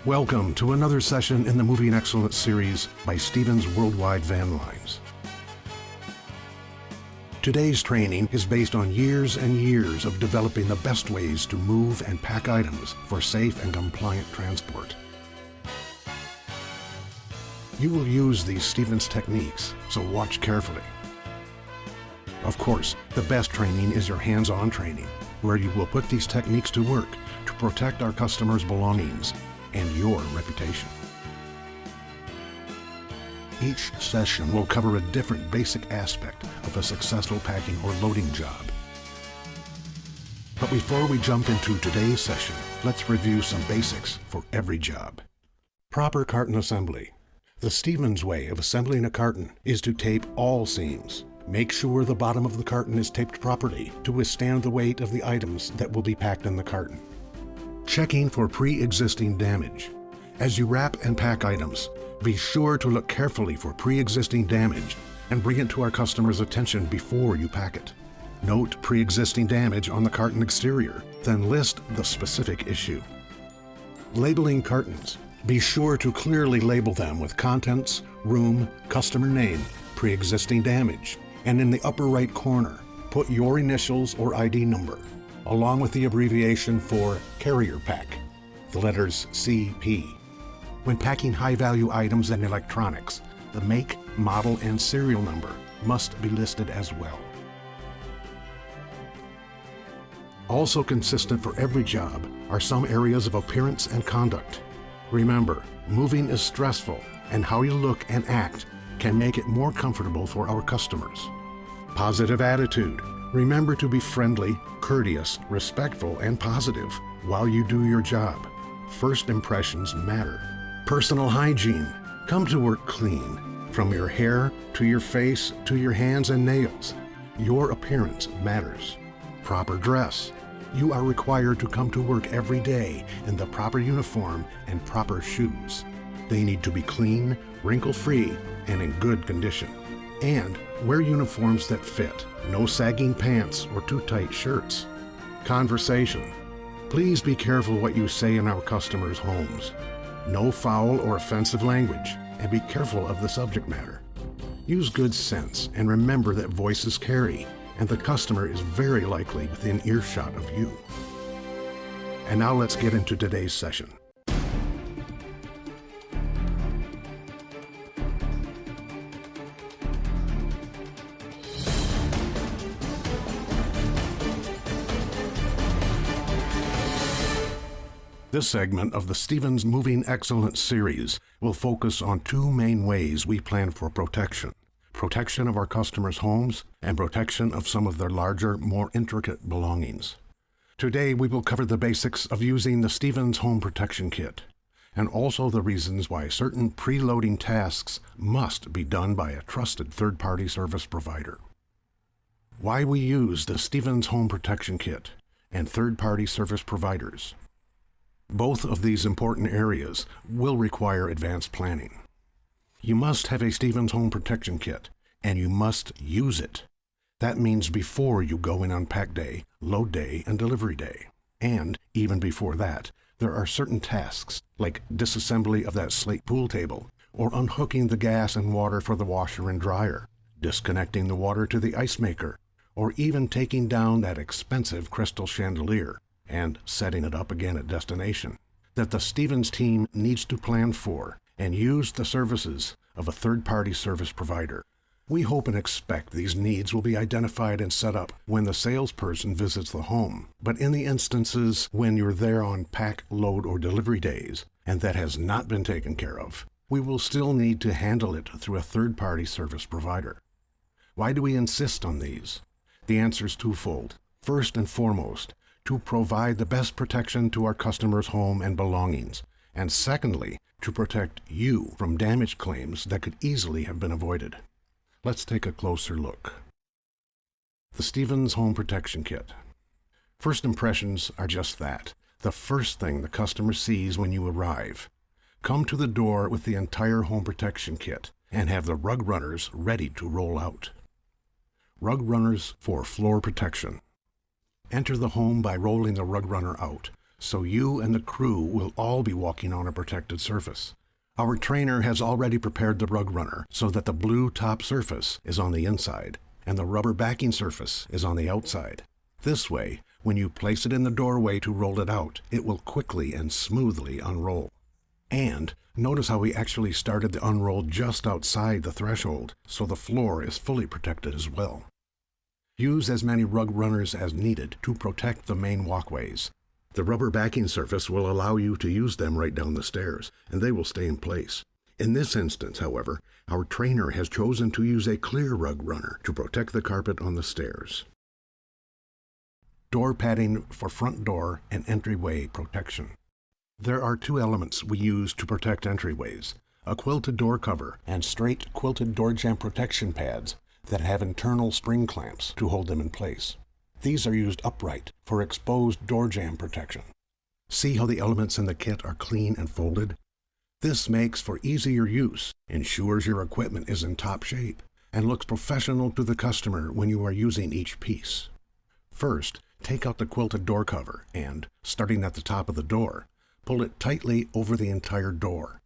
Welcome to another session in the Moving Excellence series by Stevens Worldwide Van Lines. Today's training is based on years and years of developing the best ways to move and pack items for safe and compliant transport. You will use these Stevens techniques, so watch carefully. Of course, the best training is your hands-on training, where you will put these techniques to work to protect our customers' belongings and your reputation. Each session will cover a different basic aspect of a successful packing or loading job. But before we jump into today's session, let's review some basics for every job. Proper carton assembly. The Stevens way of assembling a carton is to tape all seams. Make sure the bottom of the carton is taped properly to withstand the weight of the items that will be packed in the carton. Checking for pre-existing damage. As you wrap and pack items, be sure to look carefully for pre-existing damage and bring it to our customer's attention before you pack it. Note pre-existing damage on the carton exterior, then list the specific issue. Labeling cartons. Be sure to clearly label them with contents, room, customer name, pre-existing damage, and in the upper right corner, put your initials or ID number, along with the abbreviation for carrier pack, the letters CP. When packing high-value items and electronics, the make, model, and serial number must be listed as well. Also consistent for every job are some areas of appearance and conduct. Remember, moving is stressful, and how you look and act can make it more comfortable for our customers. Positive attitude. Remember to be friendly, courteous, respectful, and positive while you do your job. First impressions matter. Personal hygiene. Come to work clean, from your hair to your face to your hands and nails. Your appearance matters. Proper dress. You are required to come to work every day in the proper uniform and proper shoes. They need to be clean, wrinkle-free, and in good condition. And wear uniforms that fit. No sagging pants or too tight shirts. Conversation. Please be careful what you say in our customers' homes. No foul or offensive language, and be careful of the subject matter. Use good sense and remember that voices carry, and the customer is very likely within earshot of you. And now let's get into today's session. This segment of the Stevens Moving Excellence series will focus on two main ways we plan for protection. Protection of our customers' homes and protection of some of their larger, more intricate belongings. Today we will cover the basics of using the Stevens Home Protection Kit, and also the reasons why certain preloading tasks must be done by a trusted third-party service provider. Why we use the Stevens Home Protection Kit and third-party service providers. Both of these important areas will require advanced planning. You must have a Stevens Home Protection Kit, and you must use it. That means before you go in on pack day, load day, and delivery day. And even before that, there are certain tasks like disassembly of that slate pool table, or unhooking the gas and water for the washer and dryer, disconnecting the water to the ice maker, or even taking down that expensive crystal chandelier and setting it up again at destination, that the Stevens team needs to plan for and use the services of a third-party service provider. We hope and expect these needs will be identified and set up when the salesperson visits the home, but in the instances when you're there on pack, load, or delivery days, and that has not been taken care of, we will still need to handle it through a third-party service provider. Why do we insist on these? The answer is twofold. First and foremost, to provide the best protection to our customers' home and belongings, and secondly, to protect you from damage claims that could easily have been avoided. Let's take a closer look. The Stevens Home Protection Kit. First impressions are just that, the first thing the customer sees when you arrive. Come to the door with the entire home protection kit and have the rug runners ready to roll out. Rug runners for floor protection. Enter the home by rolling the rug runner out, so you and the crew will all be walking on a protected surface. Our trainer has already prepared the rug runner so that the blue top surface is on the inside and the rubber backing surface is on the outside. This way, when you place it in the doorway to roll it out, it will quickly and smoothly unroll. And notice how we actually started the unroll just outside the threshold, so the floor is fully protected as well. Use as many rug runners as needed to protect the main walkways. The rubber backing surface will allow you to use them right down the stairs, and they will stay in place. In this instance, however, our trainer has chosen to use a clear rug runner to protect the carpet on the stairs. Door padding for front door and entryway protection. There are two elements we use to protect entryways: a quilted door cover and straight quilted door jamb protection pads that have internal spring clamps to hold them in place. These are used upright for exposed door jamb protection. See how the elements in the kit are clean and folded? This makes for easier use, ensures your equipment is in top shape, and looks professional to the customer when you are using each piece. First, take out the quilted door cover and, starting at the top of the door, pull it tightly over the entire door.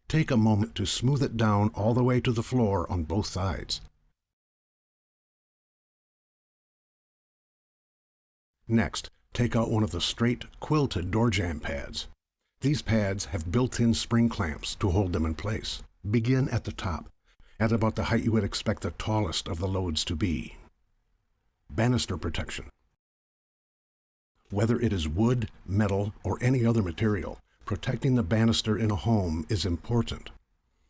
Take a moment to smooth it down all the way to the floor on both sides. Next, take out one of the straight quilted door jamb pads. These pads have built-in spring clamps to hold them in place. Begin at the top, at about the height you would expect the tallest of the loads to be. Banister protection. Whether it is wood, metal, or any other material, protecting the banister in a home is important.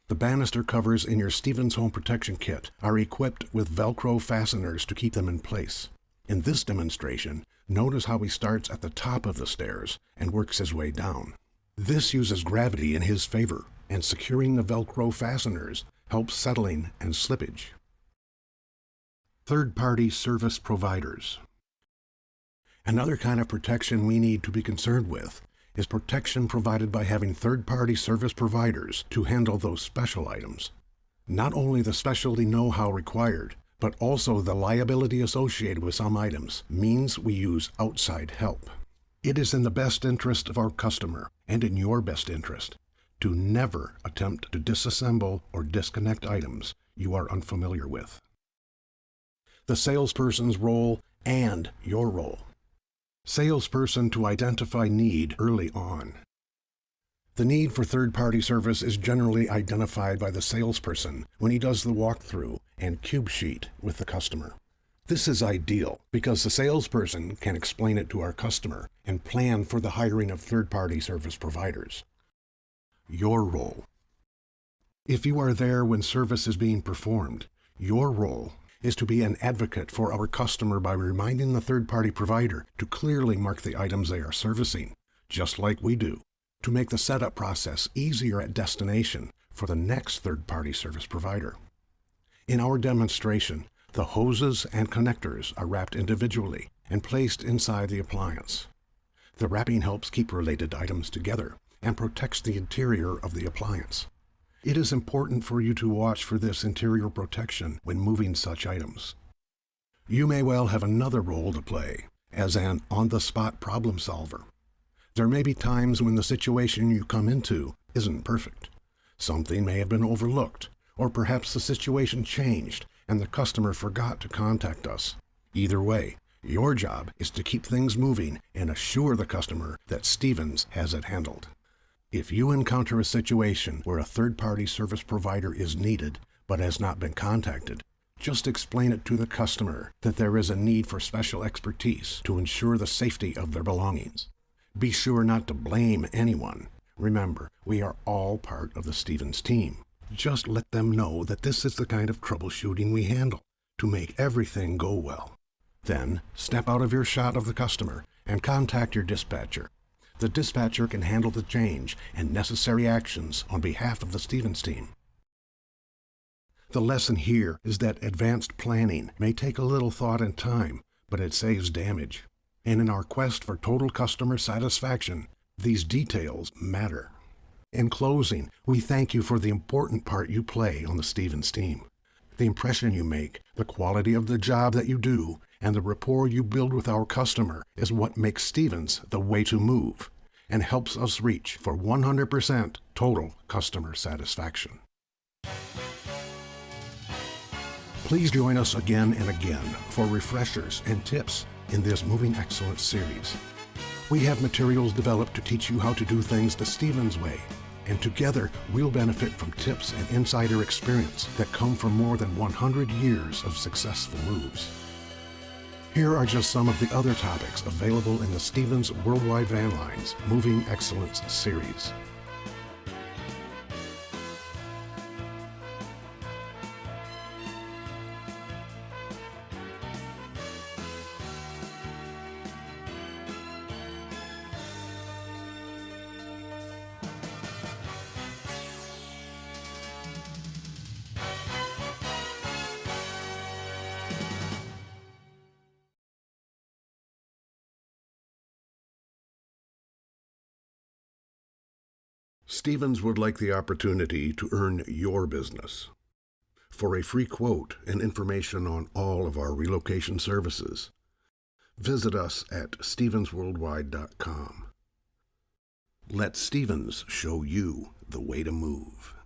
The banister covers in your Stevens Home Protection Kit are equipped with Velcro fasteners to keep them in place. In this demonstration, notice how he starts at the top of the stairs and works his way down. This uses gravity in his favor, and securing the Velcro fasteners helps settling and slippage. Third-party service providers. Another kind of protection we need to be concerned with is protection provided by having third-party service providers to handle those special items. Not only the specialty know-how required, but also the liability associated with some items means we use outside help. It is in the best interest of our customer, and in your best interest, to never attempt to disassemble or disconnect items you are unfamiliar with. The salesperson's role and your role. Salesperson to identify need early on. The need for third-party service is generally identified by the salesperson when he does the walkthrough and cube sheet with the customer. This is ideal because the salesperson can explain it to our customer and plan for the hiring of third-party service providers. Your role. If you are there when service is being performed, your role is to be an advocate for our customer by reminding the third-party provider to clearly mark the items they are servicing, just like we do, to make the setup process easier at destination for the next third-party service provider. In our demonstration, the hoses and connectors are wrapped individually and placed inside the appliance. The wrapping helps keep related items together and protects the interior of the appliance. It is important for you to watch for this interior protection when moving such items. You may well have another role to play as an on-the-spot problem solver. There may be times when the situation you come into isn't perfect. Something may have been overlooked, or perhaps the situation changed and the customer forgot to contact us. Either way, your job is to keep things moving and assure the customer that Stevens has it handled. If you encounter a situation where a third-party service provider is needed but has not been contacted, just explain it to the customer that there is a need for special expertise to ensure the safety of their belongings. Be sure not to blame anyone. Remember, we are all part of the Stevens team. Just let them know that this is the kind of troubleshooting we handle to make everything go well. Then, step out of your shot of the customer and contact your dispatcher. The dispatcher can handle the change and necessary actions on behalf of the Stevens team. The lesson here is that advanced planning may take a little thought and time, but it saves damage. And in our quest for total customer satisfaction, these details matter. In closing, we thank you for the important part you play on the Stevens team. The impression you make, the quality of the job that you do, And the rapport you build with our customer is what makes Stevens the way to move and helps us reach for 100% total customer satisfaction. Please join us again and again for refreshers and tips in this Moving Excellence series. We have materials developed to teach you how to do things the Stevens way, and together we'll benefit from tips and insider experience that come from more than 100 years of successful moves. Here are just some of the other topics available in the Stevens Worldwide Van Line's Moving Excellence series. Stevens would like the opportunity to earn your business. For a free quote and information on all of our relocation services, visit us at stevensworldwide.com. Let Stevens show you the way to move.